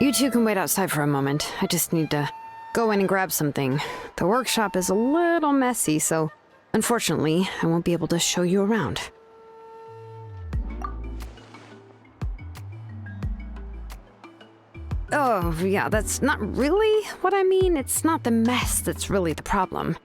You two can wait outside for a moment. I just need to go in and grab something. The workshop is a little messy, so unfortunately, I won't be able to show you around. Oh, yeah, that's not really what I mean. It's not the mess that's really the problem.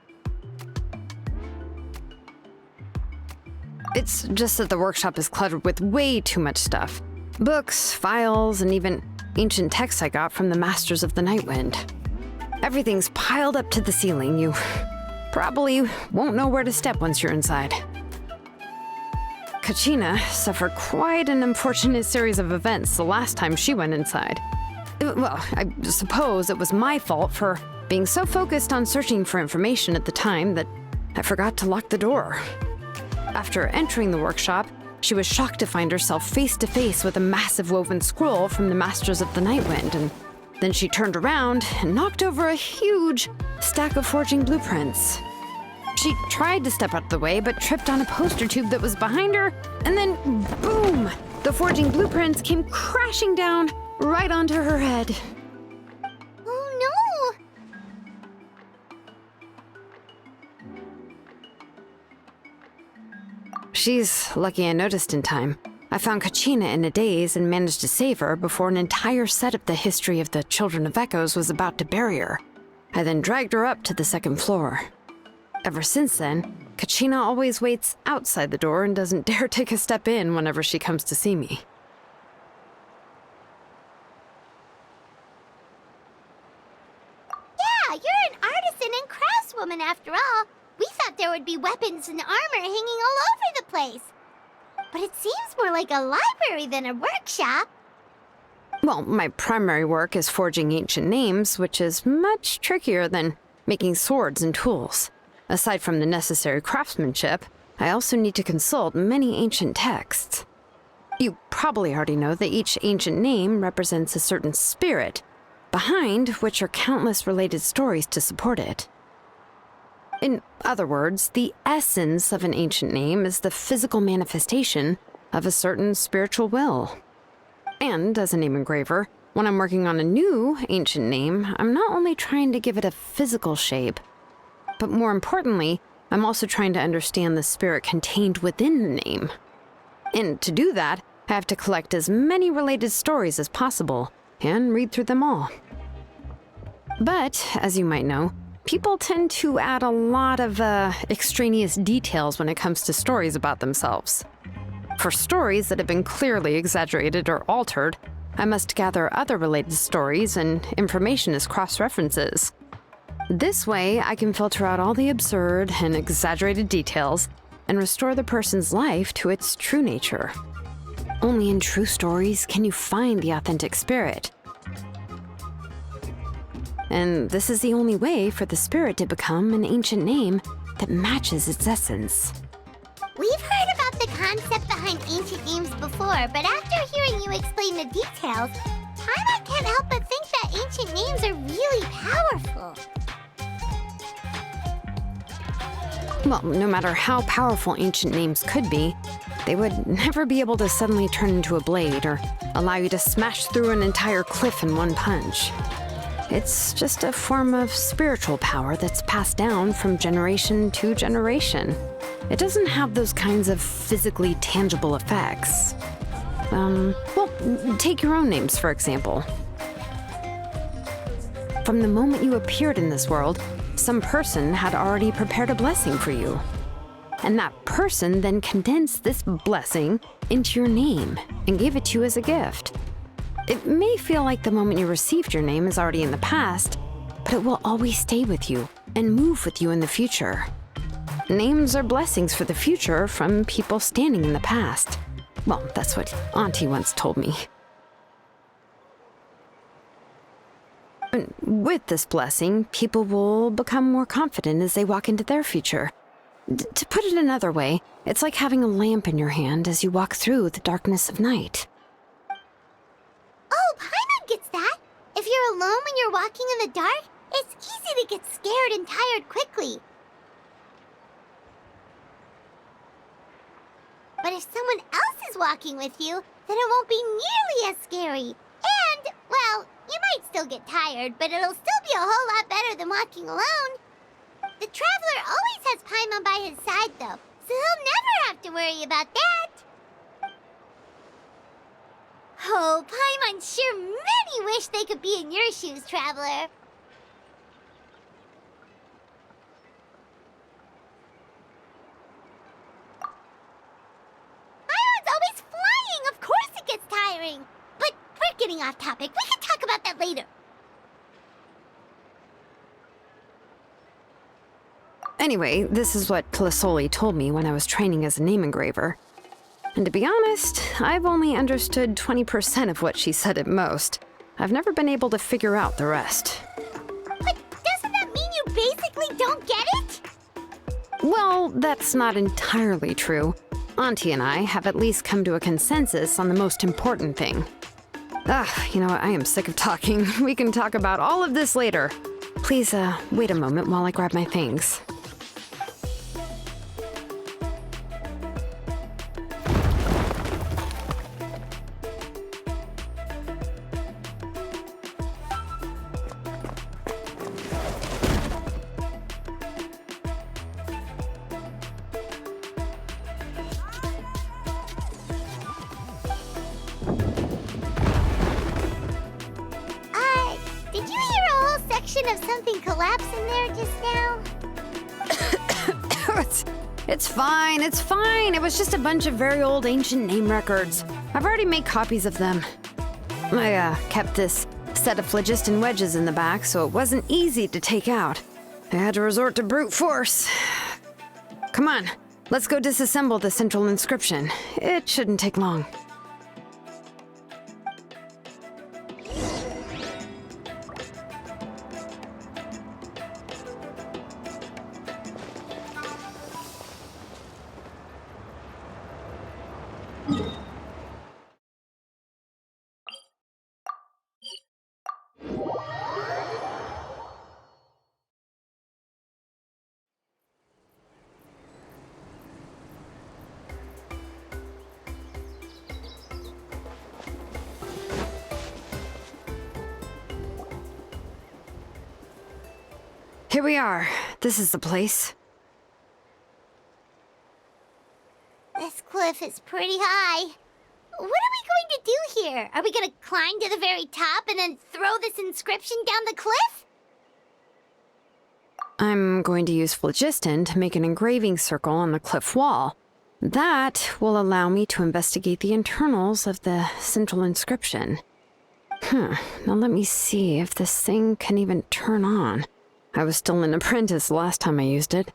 It's just that the workshop is cluttered with way too much stuff. Books, files, and even ancient texts I got from the Masters of the Nightwind. Everything's piled up to the ceiling. You probably won't know where to step once you're inside. Kachina suffered quite an unfortunate series of events the last time she went inside. Well, I suppose it was my fault for being so focused on searching for information at the time that I forgot to lock the door. After entering the workshop, she was shocked to find herself face to face with a massive woven scroll from the Masters of the Nightwind, and then she turned around and knocked over a huge stack of forging blueprints. She tried to step out of the way, but tripped on a poster tube that was behind her, and then boom! The forging blueprints came crashing down right onto her head. Oh no! She's lucky I noticed in time. I found Kachina in a daze and managed to save her before an entire set of the history of the Children of Echoes was about to bury her. I then dragged her up to the second floor. Ever since then, Kachina always waits outside the door and doesn't dare take a step in whenever she comes to see me. Yeah, you're an artisan and craftswoman after all. We thought there would be weapons and armor hanging all over the place. But it seems more like a library than a workshop. Well, my primary work is forging ancient names, which is much trickier than making swords and tools. Aside from the necessary craftsmanship, I also need to consult many ancient texts. You probably already know that each ancient name represents a certain spirit, behind which are countless related stories to support it. In other words, the essence of an ancient name is the physical manifestation of a certain spiritual will. And as a name engraver, when I'm working on a new ancient name, I'm not only trying to give it a physical shape, but more importantly, I'm also trying to understand the spirit contained within the name. And to do that, I have to collect as many related stories as possible and read through them all. But, as you might know, people tend to add a lot of extraneous details when it comes to stories about themselves. For stories that have been clearly exaggerated or altered, I must gather other related stories and information as cross-references. This way, I can filter out all the absurd and exaggerated details and restore the person's life to its true nature. Only in true stories can you find the authentic spirit. And this is the only way for the spirit to become an ancient name that matches its essence. We've heard about the concept behind ancient names before, but after hearing you explain the details, Paimon can't help but think that ancient names are really powerful. Well, no matter how powerful ancient names could be, they would never be able to suddenly turn into a blade or allow you to smash through an entire cliff in one punch. It's just a form of spiritual power that's passed down from generation to generation. It doesn't have those kinds of physically tangible effects. Well, take your own names, for example. From the moment you appeared in this world, some person had already prepared a blessing for you. And that person then condensed this blessing into your name and gave it to you as a gift. It may feel like the moment you received your name is already in the past, but it will always stay with you and move with you in the future. Names are blessings for the future from people standing in the past. Well, that's what Auntie once told me. And with this blessing, people will become more confident as they walk into their future. To put it another way, it's like having a lamp in your hand as you walk through the darkness of night. Oh, Paimon gets that. If you're alone when you're walking in the dark, it's easy to get scared and tired quickly. But if someone else is walking with you, then it won't be nearly as scary. And, well, you might still get tired, but it'll still be a whole lot better than walking alone. The Traveler always has Paimon by his side, though, so he'll never have to worry about that. Oh, Paimon sure many wish they could be in your shoes, Traveler. Paimon's always flying! Of course it gets tiring! But we're getting off topic. We can talk about that later. Anyway, this is what Tlazolli told me when I was training as a name engraver. And to be honest, I've only understood 20% of what she said at most. I've never been able to figure out the rest. But doesn't that mean you basically don't get it? Well, that's not entirely true. Auntie and I have at least come to a consensus on the most important thing. You know what? I am sick of talking. We can talk about all of this later. Please, wait a moment while I grab my things. Did you hear a whole section of something collapse in there just now? It's fine, it's fine. It was just a bunch of very old ancient name records. I've already made copies of them. I kept this set of Phlogiston Wedges in the back, so it wasn't easy to take out. I had to resort to brute force. Come on, let's go disassemble the central inscription. It shouldn't take long. Here we are. This is the place. This cliff is pretty high. What are we going to do here? Are we going to climb to the very top and then throw this inscription down the cliff? I'm going to use phlogiston to make an engraving circle on the cliff wall. That will allow me to investigate the internals of the central inscription. Now let me see if this thing can even turn on. I was still an apprentice last time I used it.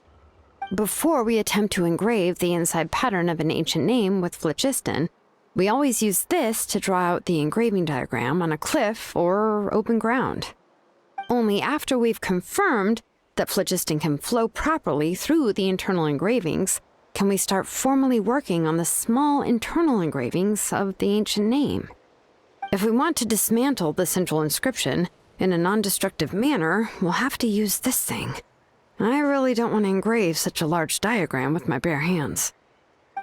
Before we attempt to engrave the inside pattern of an ancient name with phlogiston, we always use this to draw out the engraving diagram on a cliff or open ground. Only after we've confirmed that phlogiston can flow properly through the internal engravings can we start formally working on the small internal engravings of the ancient name. If we want to dismantle the central inscription in a non-destructive manner, we'll have to use this thing. I really don't want to engrave such a large diagram with my bare hands.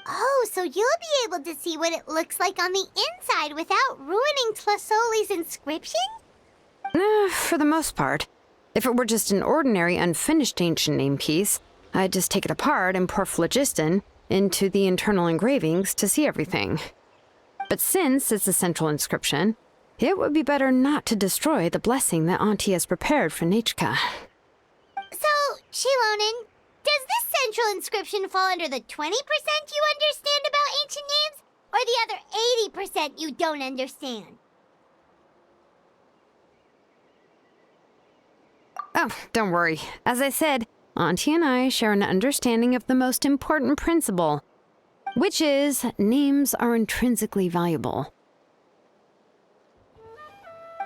Oh, so you'll be able to see what it looks like on the inside without ruining Tlazolli's inscription? For the most part. If it were just an ordinary unfinished ancient name piece, I'd just take it apart and pour phlogiston into the internal engravings to see everything. But since it's a central inscription, it would be better not to destroy the blessing that Auntie has prepared for Nechka. So, Xilonen, does this central inscription fall under the 20% you understand about ancient names, or the other 80% you don't understand? Oh, don't worry. As I said, Auntie and I share an understanding of the most important principle, which is names are intrinsically valuable.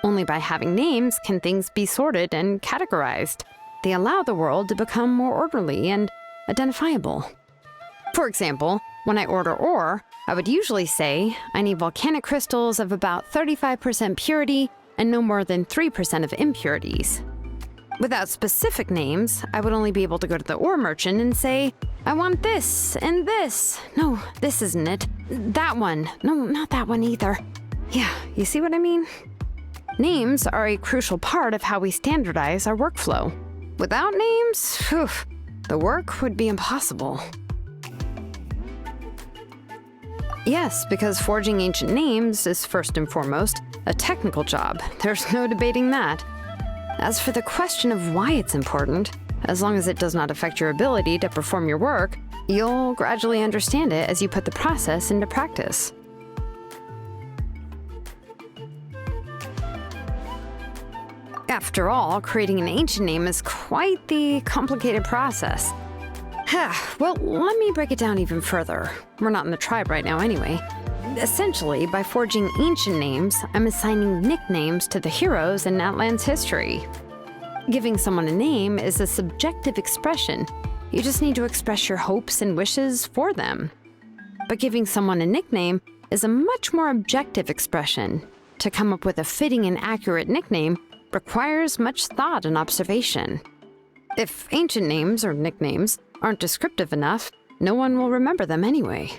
Only by having names can things be sorted and categorized. They allow the world to become more orderly and identifiable. For example, when I order ore, I would usually say I need volcanic crystals of about 35% purity and no more than 3% of impurities. Without specific names, I would only be able to go to the ore merchant and say, I want this and this. No, this isn't it. That one. No, not that one either. Yeah, you see what I mean? Names are a crucial part of how we standardize our workflow. Without names, the work would be impossible. Yes, because forging ancient names is first and foremost a technical job. There's no debating that. As for the question of why it's important, as long as it does not affect your ability to perform your work, you'll gradually understand it as you put the process into practice. After all, creating an ancient name is quite the complicated process. Well, let me break it down even further. We're not in the tribe right now anyway. Essentially, by forging ancient names, I'm assigning nicknames to the heroes in Natlan's history. Giving someone a name is a subjective expression. You just need to express your hopes and wishes for them. But giving someone a nickname is a much more objective expression. To come up with a fitting and accurate nickname requires much thought and observation. If ancient names or nicknames aren't descriptive enough, no one will remember them anyway.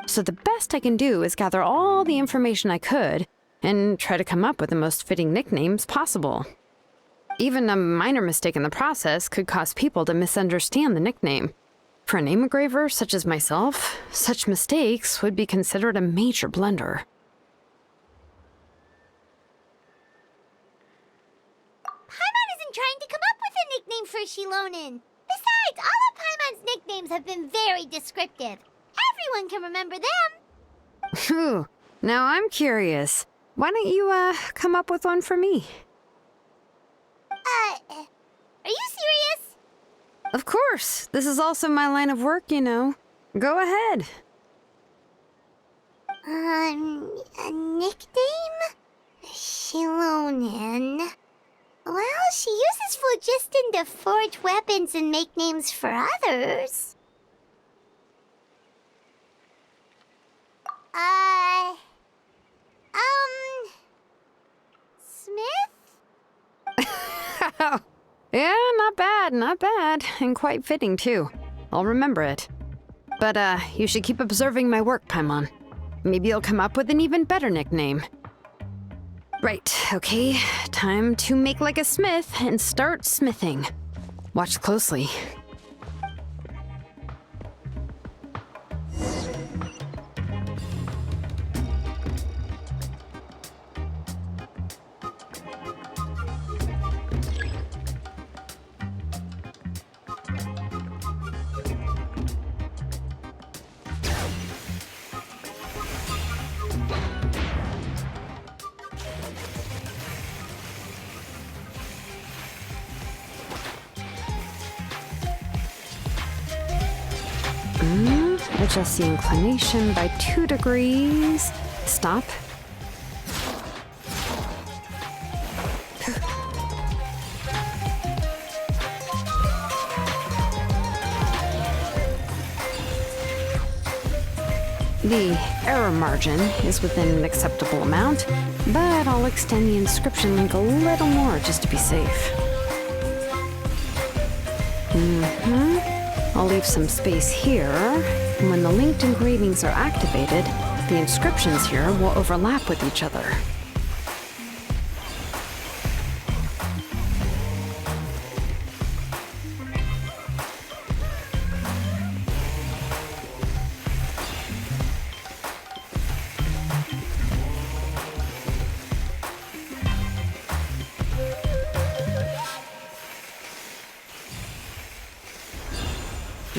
So the best I can do is gather all the information I could and try to come up with the most fitting nicknames possible. Even a minor mistake in the process could cause people to misunderstand the nickname. For a name engraver such as myself, such mistakes would be considered a major blunder. Paimon isn't trying to come up with a nickname for Xilonen. Besides, all of Paimon's nicknames have been very descriptive. Everyone can remember them. Phew. Now I'm curious. Why don't you, come up with one for me? Are you serious? Of course. This is also my line of work, you know. Go ahead. A nickname? Xilonen. Well, she uses Phlogiston to forge weapons and make names for others. Smith? Yeah, not bad, and quite fitting too. I'll remember it. But, you should keep observing my work, Paimon. Maybe you'll come up with an even better nickname. Right, okay, time to make like a smith and start smithing. Watch closely. Adjust the inclination by 2 degrees. Stop. The error margin is within an acceptable amount, but I'll extend the inscription link a little more just to be safe. I'll leave some space here, and when the linked engravings are activated, the inscriptions here will overlap with each other.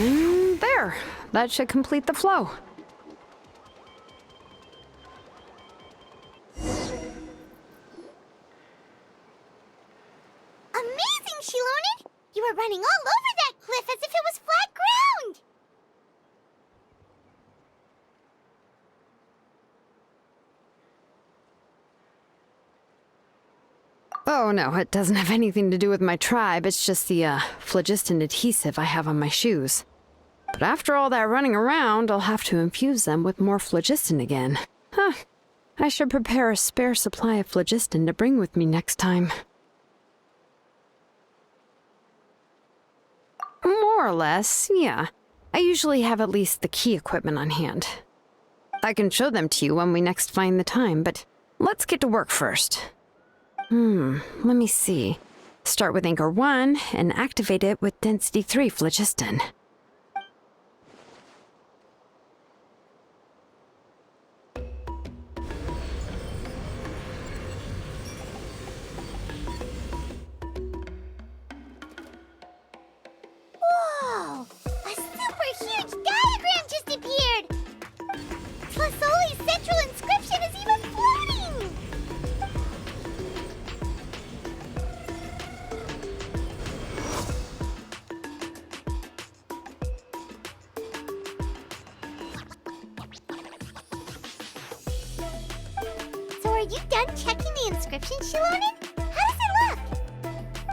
And there. That should complete the flow. Amazing, Xilonen! You were running all over that cliff as if it was flat ground! Oh no, it doesn't have anything to do with my tribe. It's just the phlogiston adhesive I have on my shoes. But after all that running around, I'll have to infuse them with more phlogiston again. Huh. I should prepare a spare supply of phlogiston to bring with me next time. More or less, yeah. I usually have at least the key equipment on hand. I can show them to you when we next find the time, but let's get to work first. Let me see. Start with Anchor 1 and activate it with Density 3 phlogiston. Whoa! A super huge diagram just appeared! Tlazolli's central inscription is even floating! So are you done checking the inscription, Xilonen? How does it look?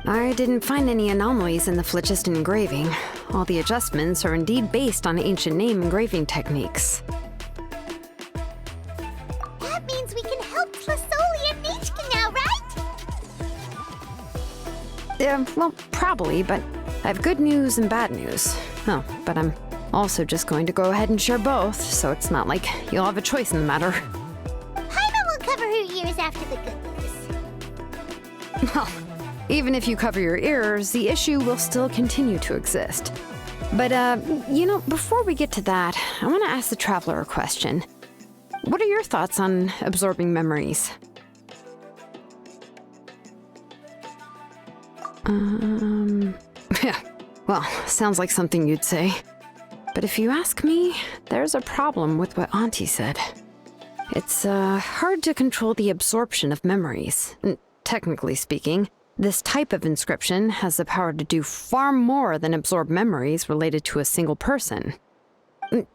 I didn't find any anomalies in the phlogiston engraving. All the adjustments are indeed based on ancient name engraving techniques. That means we can help Tlazolli and Nechka now, right? Well, probably, but I have good news and bad news. Oh, but I'm also just going to go ahead and share both, so it's not like you'll have a choice in the matter. Paimon will cover her ears after the good news. Well, even if you cover your ears, the issue will still continue to exist. But, before we get to that, I want to ask the Traveler a question. What are your thoughts on absorbing memories? Yeah, well, sounds like something you'd say. But if you ask me, there's a problem with what Auntie said. It's, hard to control the absorption of memories. Technically speaking, this type of inscription has the power to do far more than absorb memories related to a single person.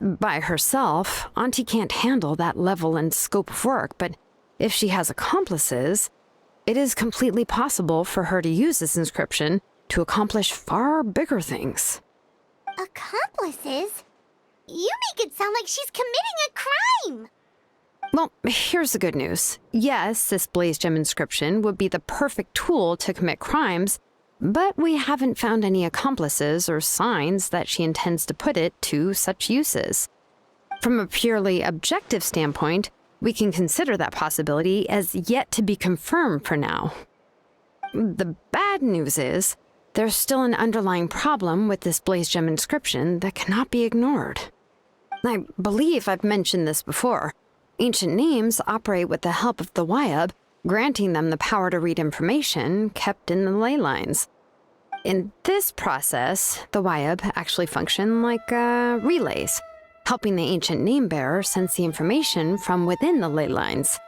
By herself, Auntie can't handle that level and scope of work, but if she has accomplices, it is completely possible for her to use this inscription to accomplish far bigger things. Accomplices? You make it sound like she's committing a crime! Well, here's the good news. Yes, this Blazegem inscription would be the perfect tool to commit crimes, but we haven't found any accomplices or signs that she intends to put it to such uses. From a purely objective standpoint, we can consider that possibility as yet to be confirmed for now. The bad news is, there's still an underlying problem with this Blazegem inscription that cannot be ignored. I believe I've mentioned this before. Ancient names operate with the help of the Waiab, granting them the power to read information kept in the ley lines. In this process, the Waiab actually function like relays, helping the ancient name bearer sense the information from within the ley lines.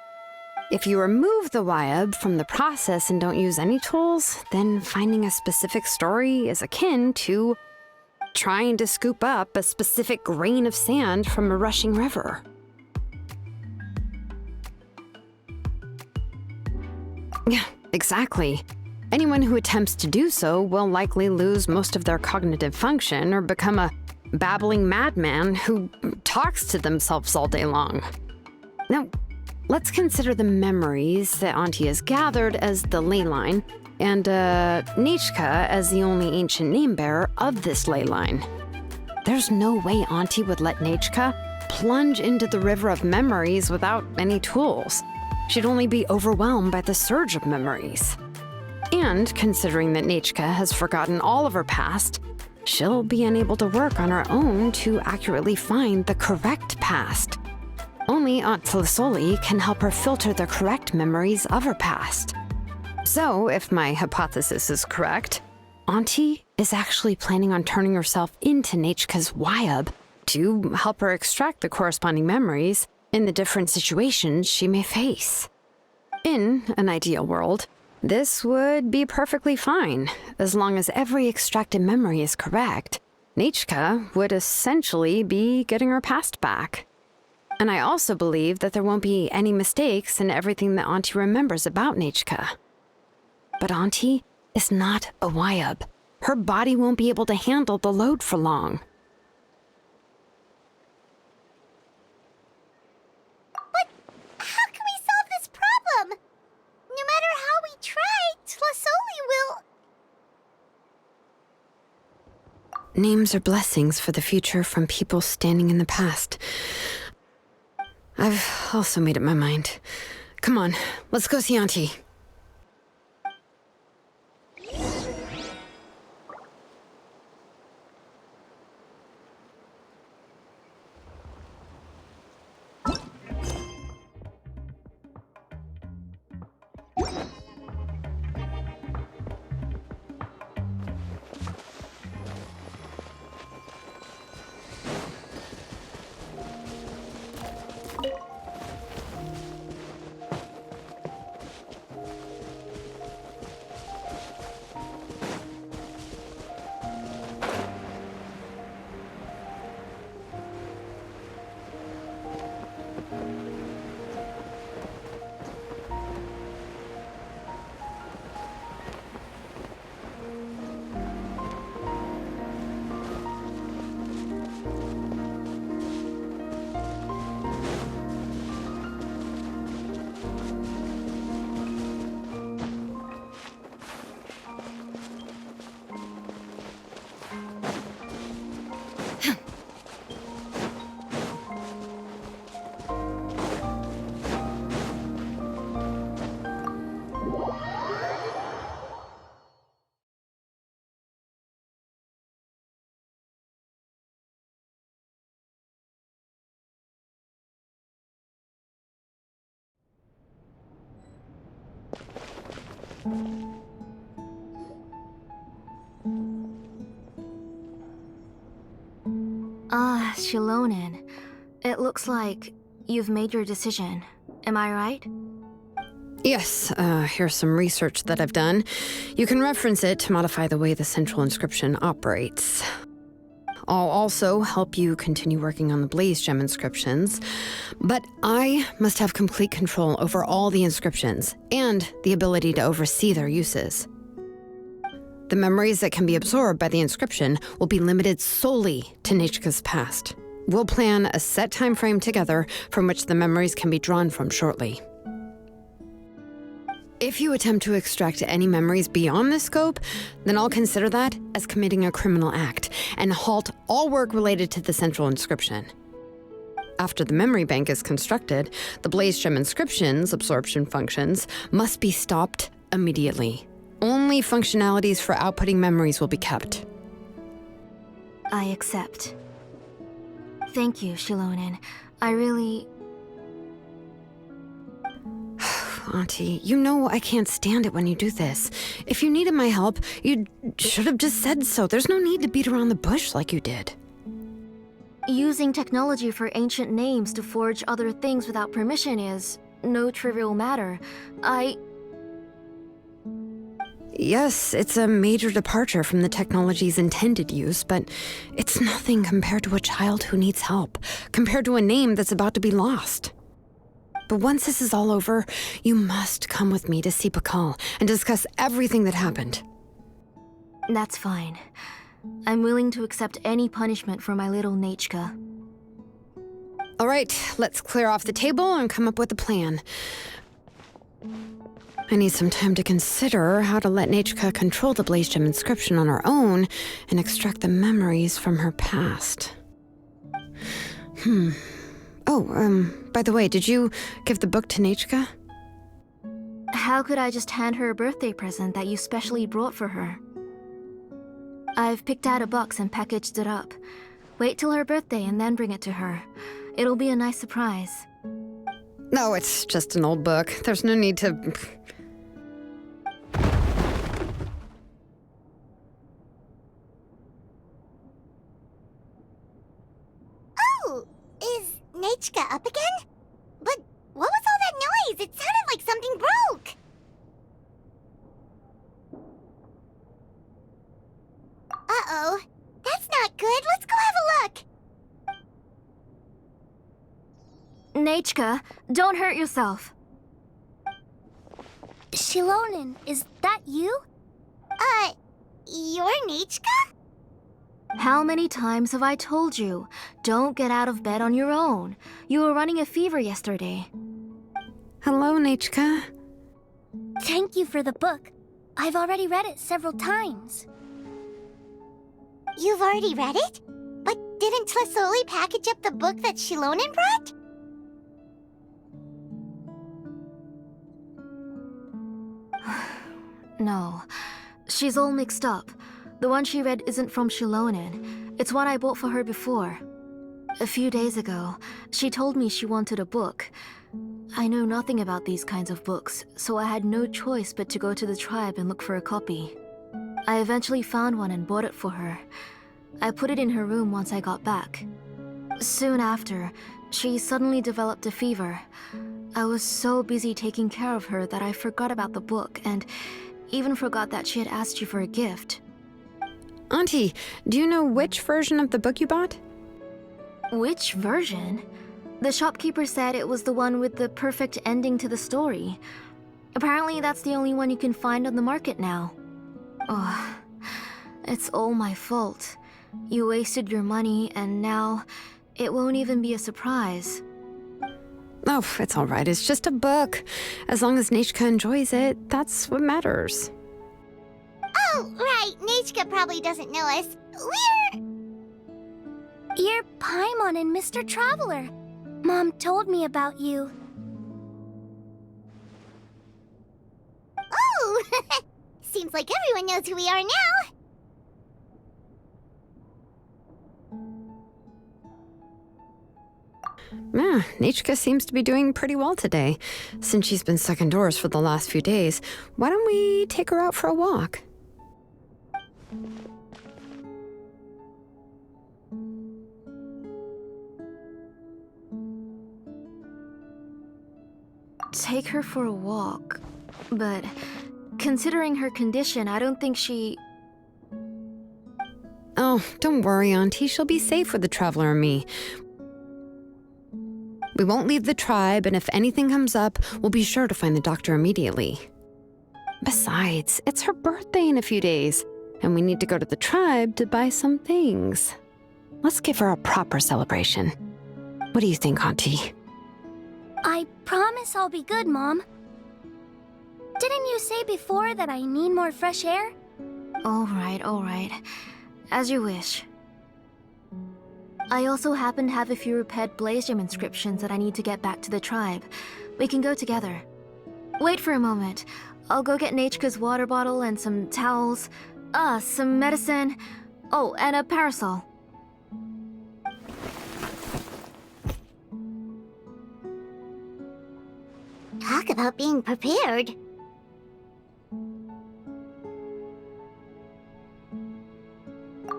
If you remove the Waiab from the process and don't use any tools, then finding a specific story is akin to trying to scoop up a specific grain of sand from a rushing river. Yeah, exactly. Anyone who attempts to do so will likely lose most of their cognitive function or become a babbling madman who talks to themselves all day long. Now, let's consider the memories that Auntie has gathered as the ley line, and Nechka as the only ancient name bearer of this ley line. There's no way Auntie would let Nechka plunge into the river of memories without any tools. She'd only be overwhelmed by the surge of memories. And considering that Nechka has forgotten all of her past, she'll be unable to work on her own to accurately find the correct past. Only Aunt Tlazolli can help her filter the correct memories of her past. So, if my hypothesis is correct, Auntie is actually planning on turning herself into Nechka's Wyab to help her extract the corresponding memories in the different situations she may face. In an ideal world, this would be perfectly fine, as long as every extracted memory is correct. Nechka would essentially be getting her past back. And I also believe that there won't be any mistakes in everything that Auntie remembers about Nechka. But Auntie is not a Wyab. Her body won't be able to handle the load for long. But how can we solve this problem? No matter how we try, Tlazolli will... Names are blessings for the future from people standing in the past. I've also made up my mind. Come on, let's go see Auntie. Xilonen. It looks like you've made your decision. Am I right? Yes, here's some research that I've done. You can reference it to modify the way the central inscription operates. I'll also help you continue working on the Blazegem inscriptions, but I must have complete control over all the inscriptions and the ability to oversee their uses. The memories that can be absorbed by the inscription will be limited solely to Nechka's past. We'll plan a set time frame together from which the memories can be drawn from shortly. If you attempt to extract any memories beyond this scope, then I'll consider that as committing a criminal act and halt all work related to the central inscription. After the memory bank is constructed, the Blazegem inscription's absorption functions must be stopped immediately. Only functionalities for outputting memories will be kept. I accept. Thank you, Xilonen. I really... Auntie, you know I can't stand it when you do this. If you needed my help, you should have just said so. There's no need to beat around the bush like you did. Using technology for ancient names to forge other things without permission is no trivial matter. Yes, it's a major departure from the technology's intended use, but it's nothing compared to a child who needs help, compared to a name that's about to be lost. But once this is all over, you must come with me to see Pakal and discuss everything that happened. That's fine. I'm willing to accept any punishment for my little Nechka. All right, let's clear off the table and come up with a plan. I need some time to consider how to let Nechka control the Blazegem inscription on her own and extract the memories from her past. By the way, did you give the book to Nechka? How could I just hand her a birthday present that you specially brought for her? I've picked out a box and packaged it up. Wait till her birthday and then bring it to her. It'll be a nice surprise. No, it's just an old book. There's no need to... Nechka up again? But what was all that noise? It sounded like something broke. Uh-oh. That's not good. Let's go have a look. Nechka, don't hurt yourself. Xilonen, is that you? You're Nechka? How many times have I told you? Don't get out of bed on your own. You were running a fever yesterday. Hello, Nechka. Thank you for the book. I've already read it several times. You've already read it? But didn't Tlazolli package up the book that Xilonen brought? No, she's all mixed up. The one she read isn't from Xilonen. It's one I bought for her before. A few days ago, she told me she wanted a book. I know nothing about these kinds of books, so I had no choice but to go to the tribe and look for a copy. I eventually found one and bought it for her. I put it in her room once I got back. Soon after, she suddenly developed a fever. I was so busy taking care of her that I forgot about the book and even forgot that she had asked you for a gift. Auntie, do you know which version of the book you bought? Which version? The shopkeeper said it was the one with the perfect ending to the story. Apparently that's the only one you can find on the market now. Oh, it's all my fault. You wasted your money and now it won't even be a surprise. Oh, it's all right. It's just a book. As long as Nechka enjoys it, that's what matters. Oh, right. Nechka probably doesn't know us. You're Paimon and Mr. Traveler. Mom told me about you. Oh! Seems like everyone knows who we are now. Yeah, Nechka seems to be doing pretty well today. Since she's been stuck indoors for the last few days, why don't we take her out for a walk? Take her for a walk. But considering her condition, I don't think she... Oh, don't worry, Auntie. She'll be safe with the Traveler and me. We won't leave the tribe, and if anything comes up, we'll be sure to find the doctor immediately. Besides, it's her birthday in a few days, and we need to go to the tribe to buy some things. Let's give her a proper celebration. What do you think, Auntie? I promise I'll be good, Mom. Didn't you say before that I need more fresh air? All right. As you wish. I also happen to have a few repaired Blazegem inscriptions that I need to get back to the tribe. We can go together. Wait for a moment. I'll go get Nechka's water bottle and some towels. Some medicine. Oh, and a parasol. Talk about being prepared.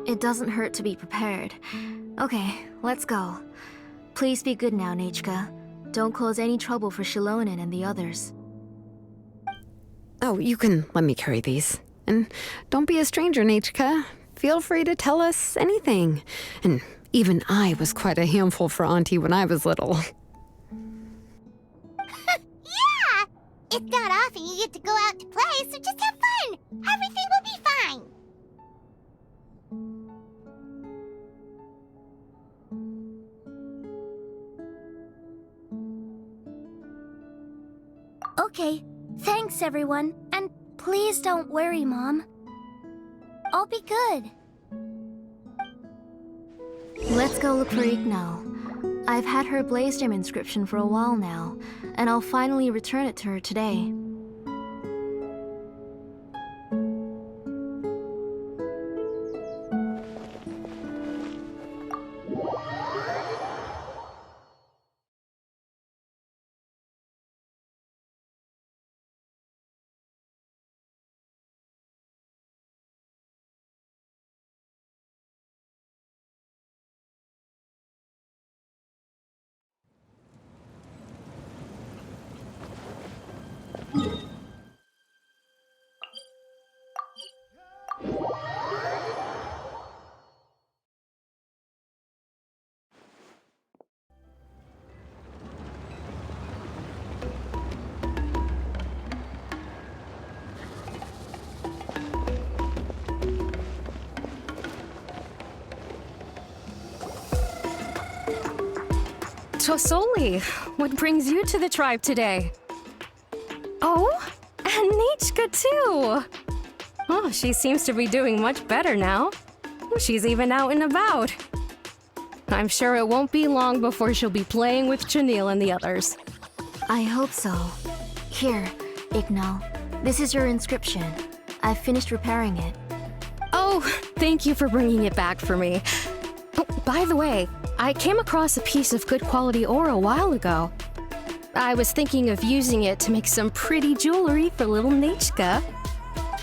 It doesn't hurt to be prepared. Okay, let's go. Please be good now, Nechka. Don't cause any trouble for Xilonen and the others. Oh, you can let me carry these. And don't be a stranger, Nechka. Feel free to tell us anything. And even I was quite a handful for Auntie when I was little. Yeah! It's not often you get to go out to play, so just have fun. Everything will be fine. Okay, thanks everyone, and please don't worry, Mom. I'll be good. Let's go look for Iknal. I've had her Blazegem inscription for a while now, and I'll finally return it to her today. Tlazolli, what brings you to the tribe today? Oh, and Nichka too! Oh, she seems to be doing much better now. She's even out and about. I'm sure it won't be long before she'll be playing with Janelle and the others. I hope so. Here, Iknal. This is your inscription. I've finished repairing it. Oh, thank you for bringing it back for me. Oh, by the way, I came across a piece of good quality ore a while ago. I was thinking of using it to make some pretty jewelry for little Nichka.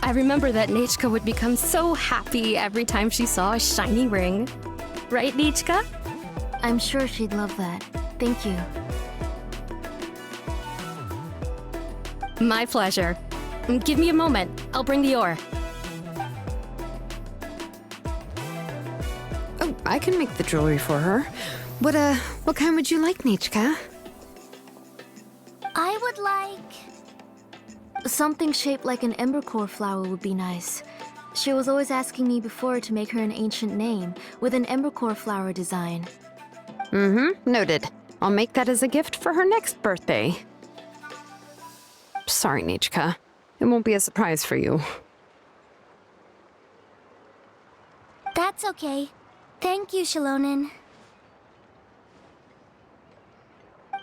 I remember that Nichka would become so happy every time she saw a shiny ring. Right, Nichka? I'm sure she'd love that. Thank you. My pleasure. Give me a moment. I'll bring the ore. Oh, I can make the jewelry for her. What kind would you like, Nichka? I would like... something shaped like an embercore flower would be nice. She was always asking me before to make her an ancient name with an embercore flower design. Noted. I'll make that as a gift for her next birthday. Sorry, Nichka. It won't be a surprise for you. That's okay. Thank you, Xilonen.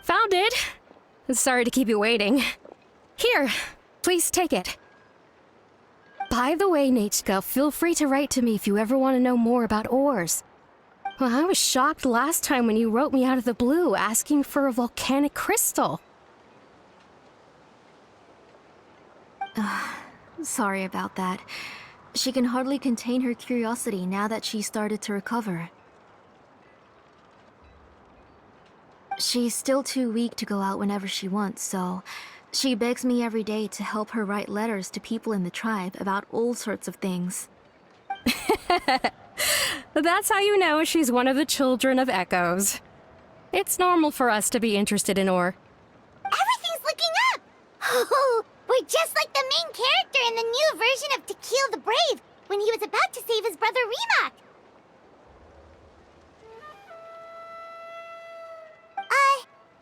Found it! Sorry to keep you waiting. Here, please take it. By the way, Nichka, feel free to write to me if you ever want to know more about ores. Well, I was shocked last time when you wrote me out of the blue asking for a volcanic crystal. Sorry about that. She can hardly contain her curiosity now that she's started to recover. She's still too weak to go out whenever she wants, so she begs me every day to help her write letters to people in the tribe about all sorts of things. That's how you know she's one of the children of Echoes. It's normal for us to be interested in ore. Everything's looking up! Oh, we're just like the main character in the new version of Tequemecan the Brave, when he was about to save his brother Rimac.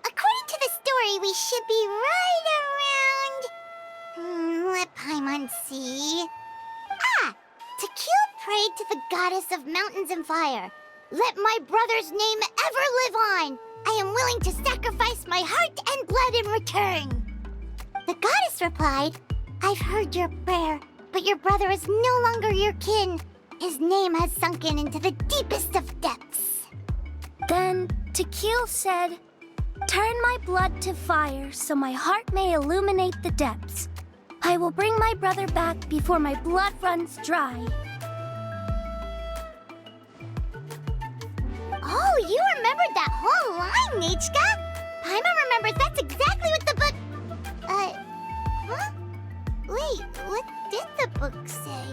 According to the story, we should be right around... let Paimon see... Tequemecan prayed to the goddess of mountains and fire. Let my brother's name ever live on. I am willing to sacrifice my heart and blood in return. The goddess replied, I've heard your prayer, but your brother is no longer your kin. His name has sunken into the deepest of depths. Then Tequemecan said, turn my blood to fire so my heart may illuminate the depths. I will bring my brother back before my blood runs dry. Oh, you remembered that whole line, Nichka! Paimon remembers that's exactly what the book... huh? Wait, what did the book say?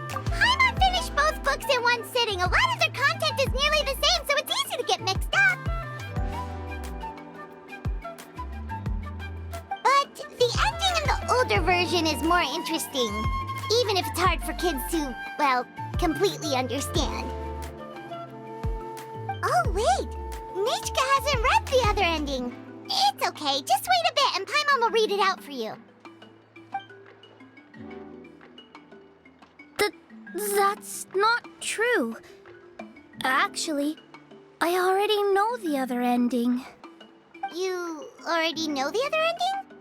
Paimon finished both books in one sitting. A lot of their content is nearly the same, so it's easy to get mixed up. But the ending in the older version is more interesting, even if it's hard for kids to, well, completely understand. Oh, wait! Nichka hasn't read the other ending. It's okay, just wait a bit and Paimon will read it out for you. That's not true. Actually, I already know the other ending. You already know the other ending?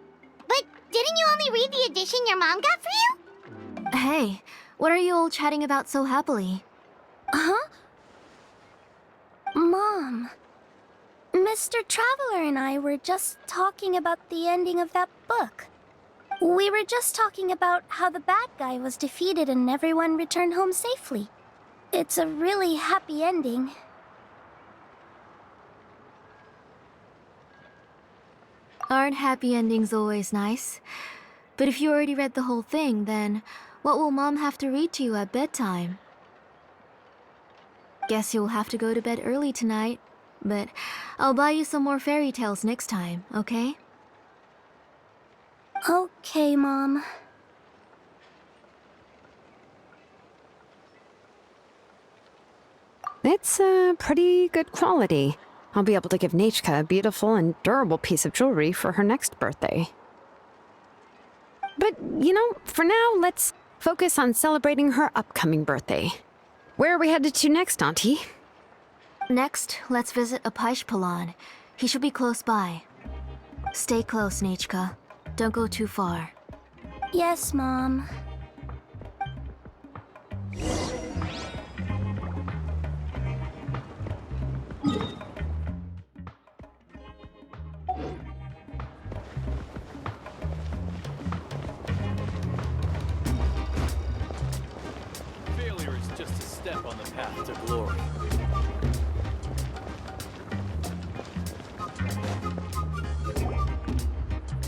But didn't you only read the edition your mom got for you? Hey, what are you all chatting about so happily? Huh? Mom, Mr. Traveler and I were just talking about the ending of that book. We were just talking about how the bad guy was defeated and everyone returned home safely. It's a really happy ending. Aren't happy endings always nice? But if you already read the whole thing, then what will Mom have to read to you at bedtime? Guess you'll have to go to bed early tonight, but I'll buy you some more fairy tales next time, okay? Okay, Mom. It's pretty good quality. I'll be able to give Nechka a beautiful and durable piece of jewelry for her next birthday. But, for now, let's focus on celebrating her upcoming birthday. Where are we headed to next, Auntie? Next, let's visit Apoxpalon. He should be close by. Stay close, Nechka. Don't go too far. Yes, Mom. Failure is just a step on the path to glory.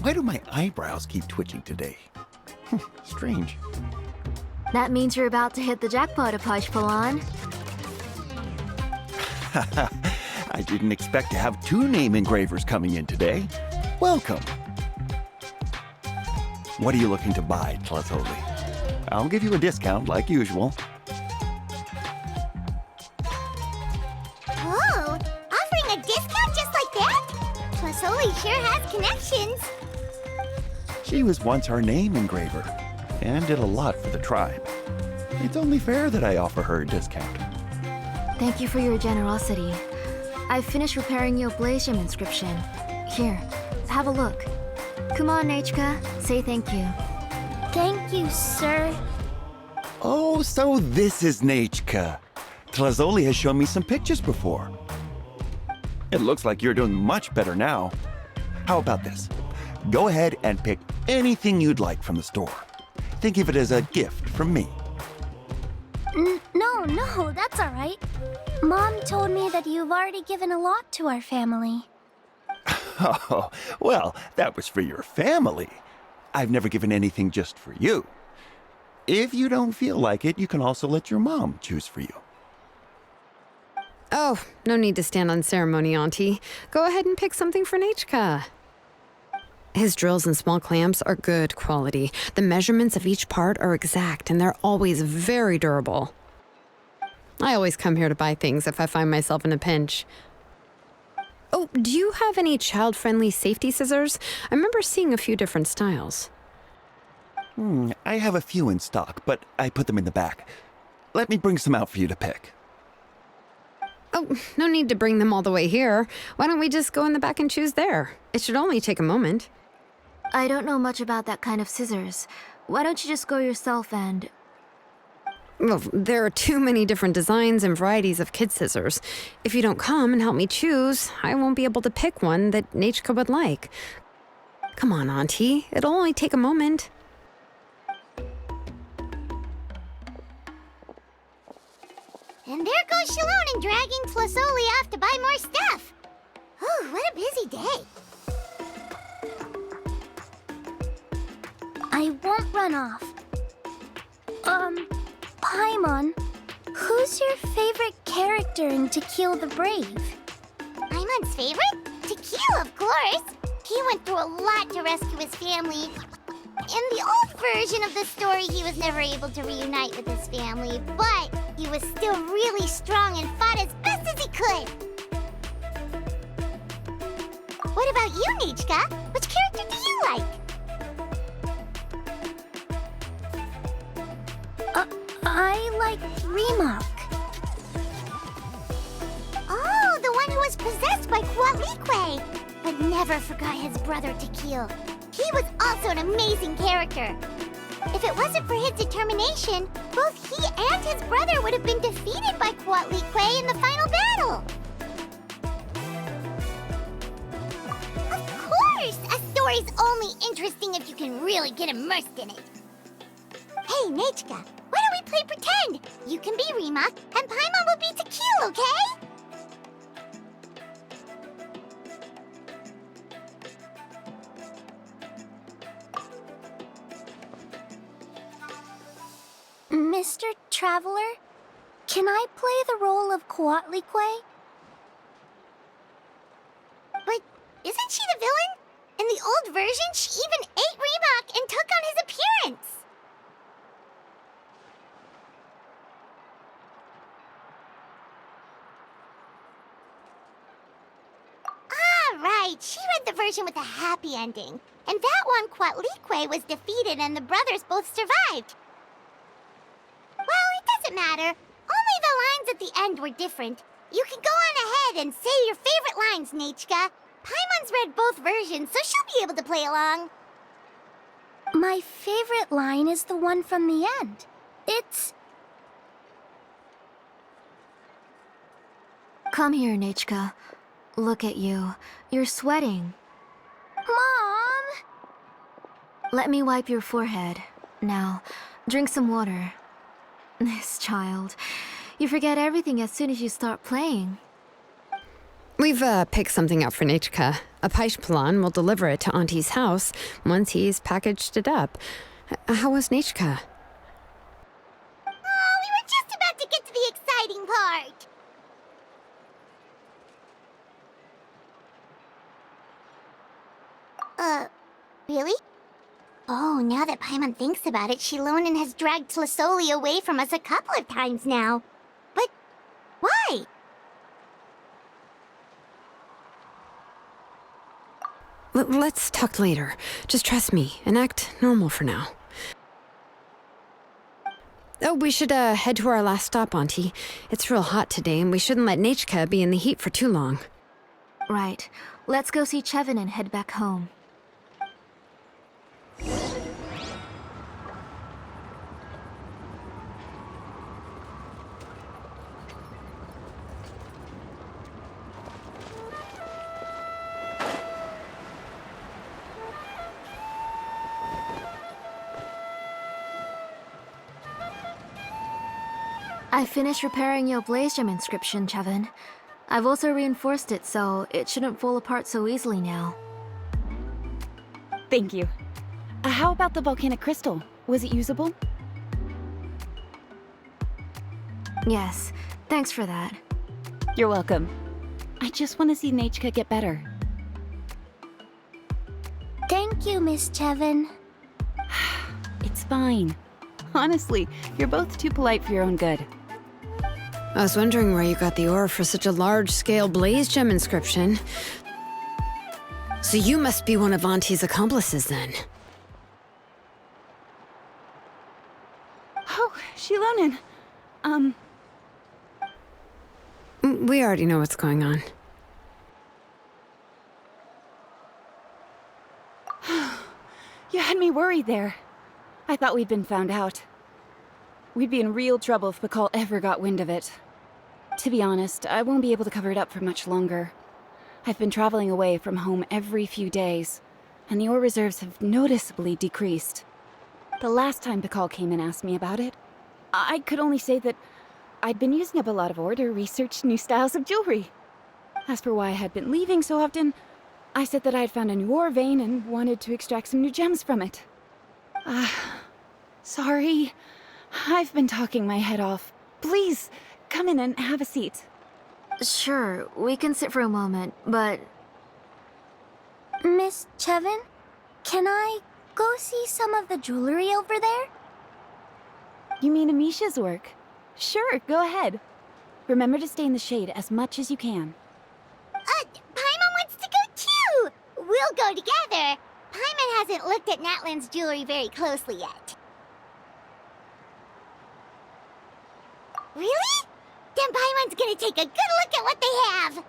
Why do my eyebrows keep twitching today? Strange. That means you're about to hit the jackpot, Apoxpalon. I didn't expect to have 2 name engravers coming in today. Welcome. What are you looking to buy, Tlazolli? I'll give you a discount like usual. Oh, offering a discount just like that? Tlazolli sure has connections. She was once our name engraver and did a lot for the tribe. It's only fair that I offer her a discount. Thank you for your generosity. I've finished repairing your Blazegem Inscription. Here, have a look. Come on, Nechka, say thank you. Thank you, sir. Oh, so this is Nechka. Tlazolli has shown me some pictures before. It looks like you're doing much better now. How about this? Go ahead and pick anything you'd like from the store. Think of it as a gift from me. No, that's all right. Mom told me that you've already given a lot to our family. Oh, well, that was for your family. I've never given anything just for you. If you don't feel like it, you can also let your mom choose for you. Oh, no need to stand on ceremony, Auntie. Go ahead and pick something for Nechka. His drills and small clamps are good quality. The measurements of each part are exact, and they're always very durable. I always come here to buy things if I find myself in a pinch. Oh, do you have any child-friendly safety scissors? I remember seeing a few different styles. I have a few in stock, but I put them in the back. Let me bring some out for you to pick. Oh, no need to bring them all the way here. Why don't we just go in the back and choose there? It should only take a moment. I don't know much about that kind of scissors. Why don't you just go yourself and... Well, there are too many different designs and varieties of kid scissors. If you don't come and help me choose, I won't be able to pick one that Nechka would like. Come on, Auntie. It'll only take a moment. And there goes Xilonen dragging Tlazolli off to buy more stuff. Oh, what a busy day. I won't run off. Paimon, who's your favorite character in Tequemecan the Brave? Paimon's favorite? Tequemecan, of course. He went through a lot to rescue his family. In the old version of the story, he was never able to reunite with his family, but he was still really strong and fought as best as he could. What about you, Nechka? Which character do you like? I like Remak. Oh, the one who was possessed by Quatlique, but never forgot his brother Tequemecan. He was also an amazing character. If it wasn't for his determination, both he and his brother would have been defeated by Quatlique in the final battle. Of course! A story's only interesting if you can really get immersed in it. Hey, Nechka, why don't we play pretend? You can be Remak, and Paimon will be Tequemecan, okay? Mr. Traveler, can I play the role of Quatlique? But isn't she the villain? In the old version, she even ate Remak and took on his appearance. read the version with a happy ending. And that one, Quatlique, was defeated and the brothers both survived. Well, it doesn't matter. Only the lines at the end were different. You can go on ahead and say your favorite lines, Nechka. Paimon's read both versions, so she'll be able to play along. My favorite line is the one from the end. It's... Come here, Nechka. Look at you. You're sweating. Mom! Let me wipe your forehead. Now, drink some water. This child. You forget everything as soon as you start playing. We've picked something up for Nechka. Apoxpalon will deliver it to Auntie's house once he's packaged it up. How was Nechka? Oh, we were just about to get to the exciting part. Really? Oh, now that Paimon thinks about it, Xilonen has dragged Tlazolli away from us a couple of times now. But why? Let's talk later. Just trust me and act normal for now. Oh, we should head to our last stop, Auntie. It's real hot today, and we shouldn't let Nechka be in the heat for too long. Right. Let's go see Cheven and head back home. I finished repairing your Blazegem inscription, Cheven. I've also reinforced it so it shouldn't fall apart so easily now. Thank you. How about the volcanic crystal? Was it usable? Yes, thanks for that. You're welcome. I just want to see Nechka get better. Thank you, Miss Cheven. It's fine. Honestly, you're both too polite for your own good. I was wondering where you got the ore for such a large-scale Blazegem inscription. So you must be one of Auntie's accomplices, then. Oh, Xilonen. We already know what's going on. You had me worried there. I thought we'd been found out. We'd be in real trouble if Pakal ever got wind of it. To be honest, I won't be able to cover it up for much longer. I've been traveling away from home every few days, and the ore reserves have noticeably decreased. The last time Pakal came and asked me about it, I could only say that I'd been using up a lot of ore to research new styles of jewelry. As for why I had been leaving so often, I said that I had found a new ore vein and wanted to extract some new gems from it. Sorry. I've been talking my head off. Please, come in and have a seat. Sure, we can sit for a moment, but... Miss Cheven, can I go see some of the jewelry over there? You mean Amisha's work? Sure, go ahead. Remember to stay in the shade as much as you can. Paimon wants to go too! We'll go together. Paimon hasn't looked at Natlan's jewelry very closely yet. Really? Then Paimon's gonna take a good look at what they have!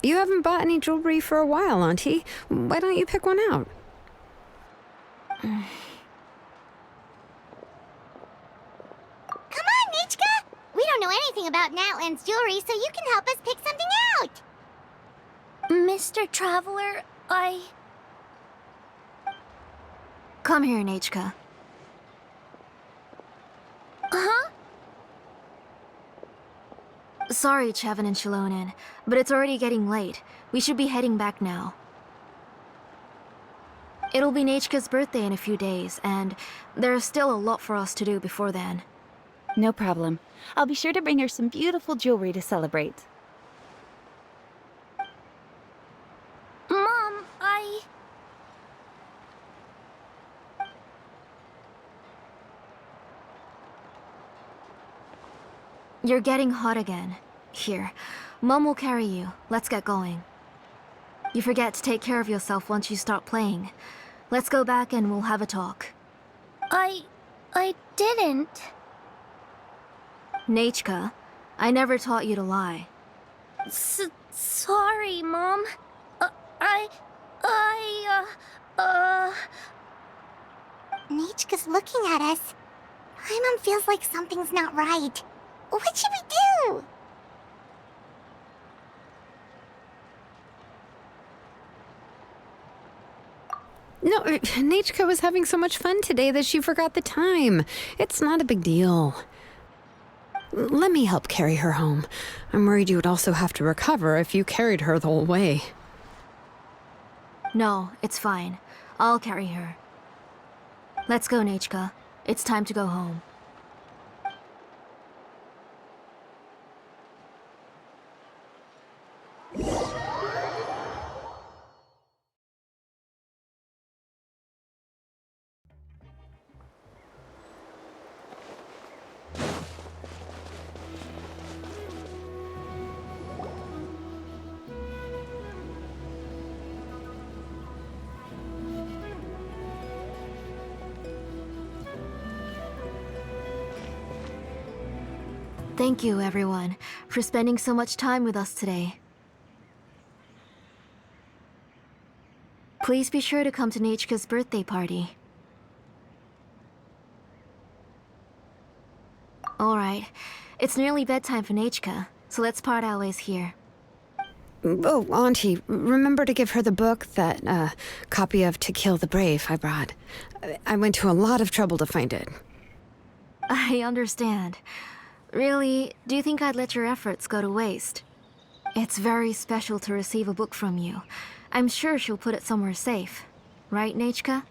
You haven't bought any jewelry for a while, Auntie. Why don't you pick one out? Come on, Nechka! We don't know anything about Natlan's jewelry, so you can help us pick something out! Mr. Traveler, Come here, Nechka. Huh? Sorry, Cheven and Xilonen, but it's already getting late. We should be heading back now. It'll be Nechka's birthday in a few days, and there's still a lot for us to do before then. No problem. I'll be sure to bring her some beautiful jewelry to celebrate. Mom, You're getting hot again. Here, Mom will carry you. Let's get going. You forget to take care of yourself once you start playing. Let's go back and we'll have a talk. I didn't. Nechka, I never taught you to lie. Sorry, Mom. Nechka's looking at us. Paimon feels like something's not right. What should we do? No, Nechka was having so much fun today that she forgot the time. It's not a big deal. Let me help carry her home. I'm worried you would also have to recover if you carried her the whole way. No, it's fine. I'll carry her. Let's go, Nechka. It's time to go home. Thank you, everyone, for spending so much time with us today. Please be sure to come to Nechka's birthday party. Alright, it's nearly bedtime for Nechka, so let's part our ways here. Oh, Auntie, remember to give her the book, that copy of To Kill the Brave I brought. I went to a lot of trouble to find it. I understand. Really, do you think I'd let your efforts go to waste? It's very special to receive a book from you. I'm sure she'll put it somewhere safe. Right, Nechka?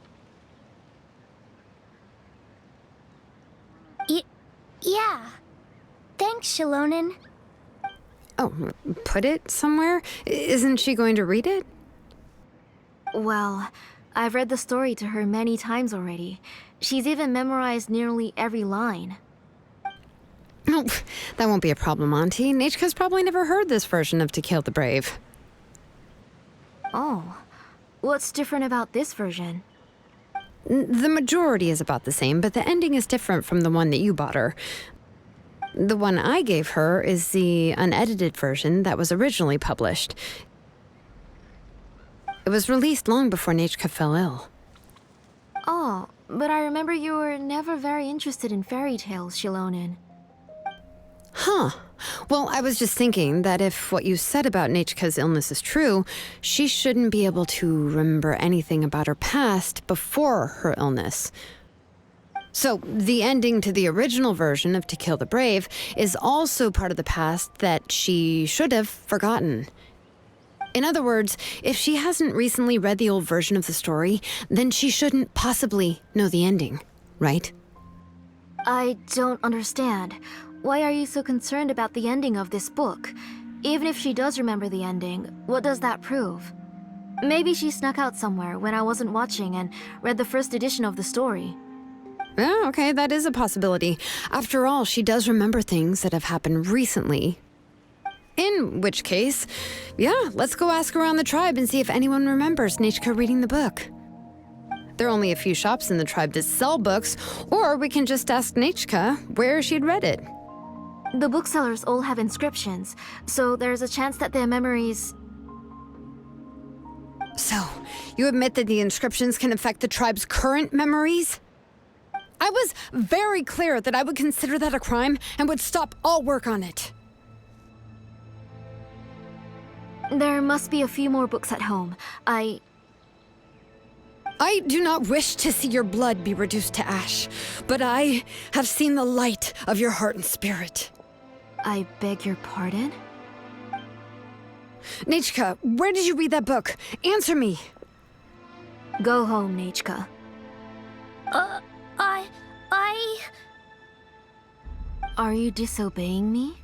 Yeah. Thanks, Xilonen. Oh, put it somewhere? Isn't she going to read it? Well, I've read the story to her many times already. She's even memorized nearly every line. Oh, that won't be a problem, Auntie. Nechka's probably never heard this version of To Kill the Brave. Oh. What's different about this version? The majority is about the same, but the ending is different from the one that you bought her. The one I gave her is the unedited version that was originally published. It was released long before Nechka fell ill. Oh, but I remember you were never very interested in fairy tales, Xilonen. Huh. Well, I was just thinking that if what you said about Nechka's illness is true, she shouldn't be able to remember anything about her past before her illness. So, the ending to the original version of To Kill the Brave is also part of the past that she should have forgotten. In other words, if she hasn't recently read the old version of the story, then she shouldn't possibly know the ending, right? I don't understand. Why are you so concerned about the ending of this book? Even if she does remember the ending, what does that prove? Maybe she snuck out somewhere when I wasn't watching and read the first edition of the story. Oh, okay, that is a possibility. After all, she does remember things that have happened recently. In which case, yeah, let's go ask around the tribe and see if anyone remembers Nechka reading the book. There are only a few shops in the tribe that sell books, or we can just ask Nechka where she'd read it. The booksellers all have inscriptions, so there's a chance that their memories... So, you admit that the inscriptions can affect the tribe's current memories? I was very clear that I would consider that a crime and would stop all work on it. There must be a few more books at home. I do not wish to see your blood be reduced to ash, but I have seen the light of your heart and spirit. I beg your pardon? Nechka, where did you read that book? Answer me. Go home, Nechka. Are you disobeying me?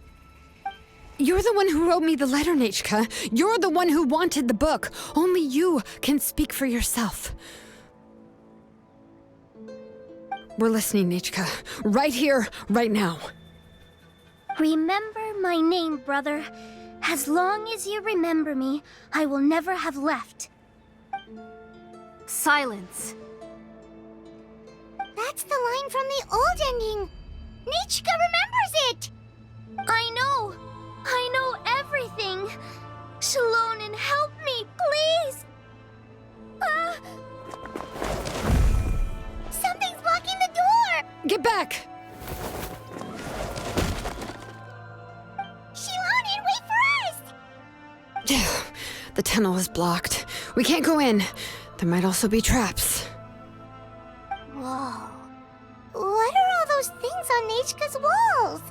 You're the one who wrote me the letter, Nechka. You're the one who wanted the book. Only you can speak for yourself. We're listening, Nechka. Right here, right now. Remember my name, brother. As long as you remember me, I will never have left. Silence. That's the line from the old ending. Nichka remembers it! I know everything. Xilonen, help me, please! Something's blocking the door! Get back! Xilonen, wait for us! The tunnel is blocked. We can't go in. There might also be traps. Whoa. What are all those things on Nichka's walls?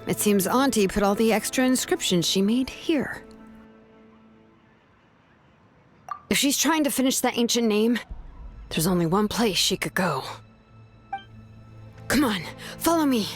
It seems Auntie put all the extra inscriptions she made here. If she's trying to finish that ancient name, there's only one place she could go. Come on, follow me.